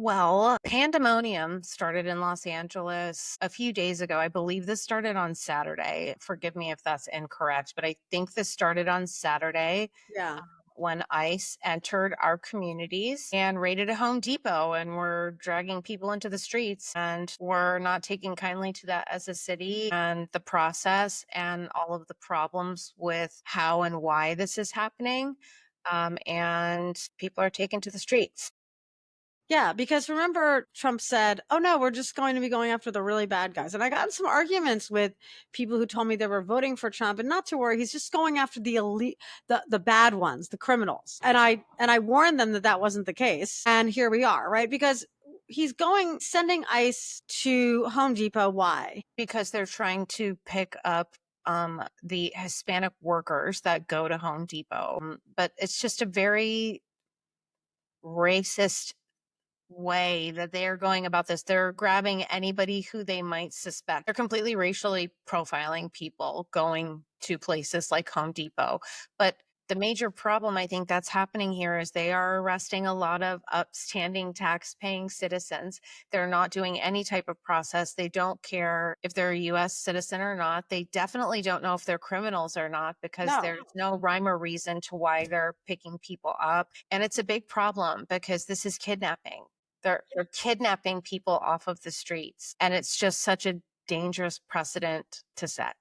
Well, pandemonium started in Los Angeles a few days ago. I believe this started on Saturday. Forgive me if that's incorrect, but I think this started on Saturday Yeah. when ICE entered our communities and raided a Home Depot and were dragging people into the streets. And we're not taking kindly to that as a city and the process and all of the problems with how and why this is happening. And people are taken to the streets. Yeah, because remember Trump said, "Oh no, we're just going to be going after the really bad guys." And I got in some arguments with people who told me they were voting for Trump and not to worry, he's just going after the elite, the bad ones, the criminals. And I warned them that that wasn't the case. And here we are, right? Because he's going sending ICE to Home Depot. Why? Because they're trying to pick up the Hispanic workers that go to Home Depot. But it's just a very racist way that they are going about this. They're grabbing anybody who they might suspect. They're completely racially profiling people going to places like Home Depot. But the major problem I think that's happening here is they are arresting a lot of upstanding tax paying citizens. They're not doing any type of process. They don't care if they're a US citizen or not. They definitely don't know if they're criminals or not because No. there's no rhyme or reason to why they're picking people up. And it's a big problem because this is kidnapping. They're kidnapping people off of the streets, and it's just such a dangerous precedent to set.